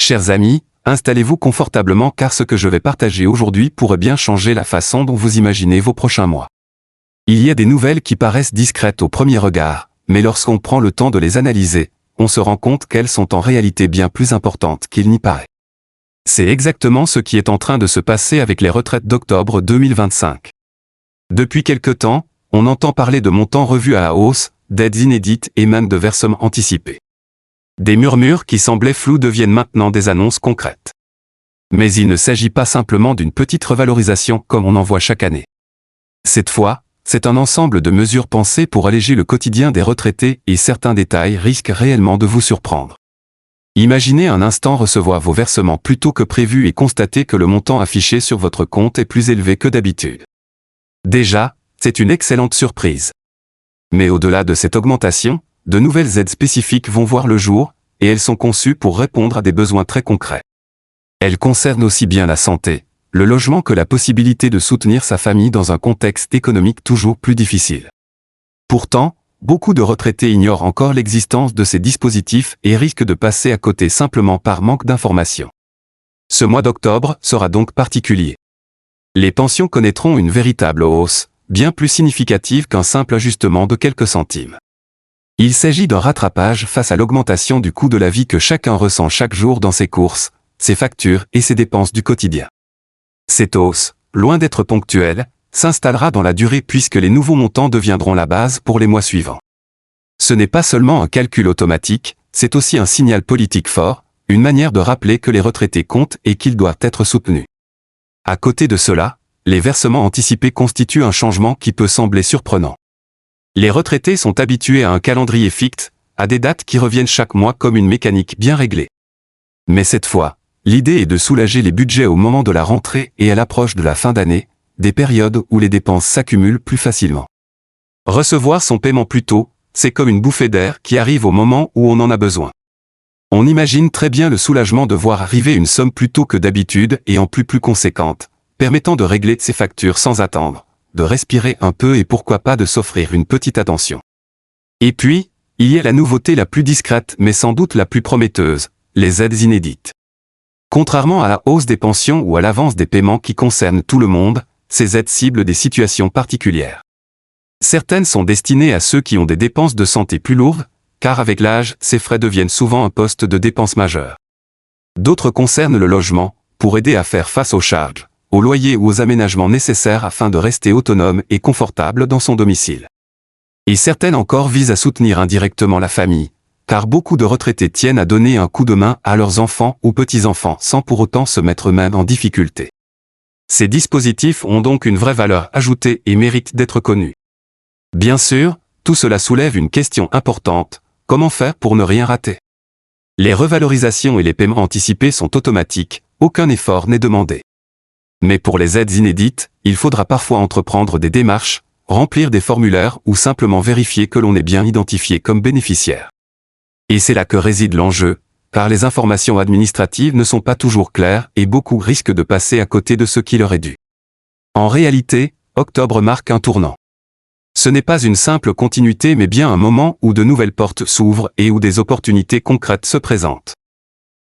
Chers amis, installez-vous confortablement car ce que je vais partager aujourd'hui pourrait bien changer la façon dont vous imaginez vos prochains mois. Il y a des nouvelles qui paraissent discrètes au premier regard, mais lorsqu'on prend le temps de les analyser, on se rend compte qu'elles sont en réalité bien plus importantes qu'il n'y paraît. C'est exactement ce qui est en train de se passer avec les retraites d'octobre 2025. Depuis quelque temps, on entend parler de montants revus à la hausse, d'aides inédites et même de versements anticipés. Des murmures qui semblaient flous deviennent maintenant des annonces concrètes. Mais il ne s'agit pas simplement d'une petite revalorisation comme on en voit chaque année. Cette fois, c'est un ensemble de mesures pensées pour alléger le quotidien des retraités et certains détails risquent réellement de vous surprendre. Imaginez un instant recevoir vos versements plus tôt que prévu et constater que le montant affiché sur votre compte est plus élevé que d'habitude. Déjà, c'est une excellente surprise. Mais au-delà de cette augmentation, de nouvelles aides spécifiques vont voir le jour, et elles sont conçues pour répondre à des besoins très concrets. Elles concernent aussi bien la santé, le logement que la possibilité de soutenir sa famille dans un contexte économique toujours plus difficile. Pourtant, beaucoup de retraités ignorent encore l'existence de ces dispositifs et risquent de passer à côté simplement par manque d'informations. Ce mois d'octobre sera donc particulier. Les pensions connaîtront une véritable hausse, bien plus significative qu'un simple ajustement de quelques centimes. Il s'agit d'un rattrapage face à l'augmentation du coût de la vie que chacun ressent chaque jour dans ses courses, ses factures et ses dépenses du quotidien. Cette hausse, loin d'être ponctuelle, s'installera dans la durée puisque les nouveaux montants deviendront la base pour les mois suivants. Ce n'est pas seulement un calcul automatique, c'est aussi un signal politique fort, une manière de rappeler que les retraités comptent et qu'ils doivent être soutenus. À côté de cela, les versements anticipés constituent un changement qui peut sembler surprenant. Les retraités sont habitués à un calendrier fixe, à des dates qui reviennent chaque mois comme une mécanique bien réglée. Mais cette fois, l'idée est de soulager les budgets au moment de la rentrée et à l'approche de la fin d'année, des périodes où les dépenses s'accumulent plus facilement. Recevoir son paiement plus tôt, c'est comme une bouffée d'air qui arrive au moment où on en a besoin. On imagine très bien le soulagement de voir arriver une somme plus tôt que d'habitude et en plus conséquente, permettant de régler ses factures sans attendre, de respirer un peu et pourquoi pas de s'offrir une petite attention. Et puis, il y a la nouveauté la plus discrète mais sans doute la plus prometteuse, les aides inédites. Contrairement à la hausse des pensions ou à l'avance des paiements qui concernent tout le monde, ces aides ciblent des situations particulières. Certaines sont destinées à ceux qui ont des dépenses de santé plus lourdes, car avec l'âge, ces frais deviennent souvent un poste de dépense majeure. D'autres concernent le logement, pour aider à faire face aux charges, au loyer ou aux aménagements nécessaires afin de rester autonome et confortable dans son domicile. Et certaines encore visent à soutenir indirectement la famille, car beaucoup de retraités tiennent à donner un coup de main à leurs enfants ou petits-enfants sans pour autant se mettre eux-mêmes en difficulté. Ces dispositifs ont donc une vraie valeur ajoutée et méritent d'être connus. Bien sûr, tout cela soulève une question importante, comment faire pour ne rien rater? Les revalorisations et les paiements anticipés sont automatiques, aucun effort n'est demandé. Mais pour les aides inédites, il faudra parfois entreprendre des démarches, remplir des formulaires ou simplement vérifier que l'on est bien identifié comme bénéficiaire. Et c'est là que réside l'enjeu, car les informations administratives ne sont pas toujours claires et beaucoup risquent de passer à côté de ce qui leur est dû. En réalité, octobre marque un tournant. Ce n'est pas une simple continuité mais bien un moment où de nouvelles portes s'ouvrent et où des opportunités concrètes se présentent.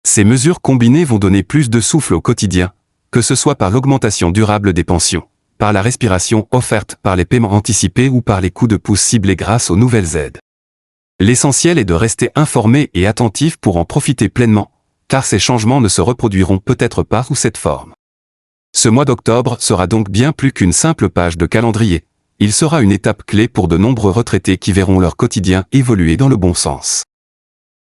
Ces mesures combinées vont donner plus de souffle au quotidien, que ce soit par l'augmentation durable des pensions, par la respiration offerte par les paiements anticipés ou par les coups de pouce ciblés grâce aux nouvelles aides. L'essentiel est de rester informé et attentif pour en profiter pleinement, car ces changements ne se reproduiront peut-être pas sous cette forme. Ce mois d'octobre sera donc bien plus qu'une simple page de calendrier, il sera une étape clé pour de nombreux retraités qui verront leur quotidien évoluer dans le bon sens.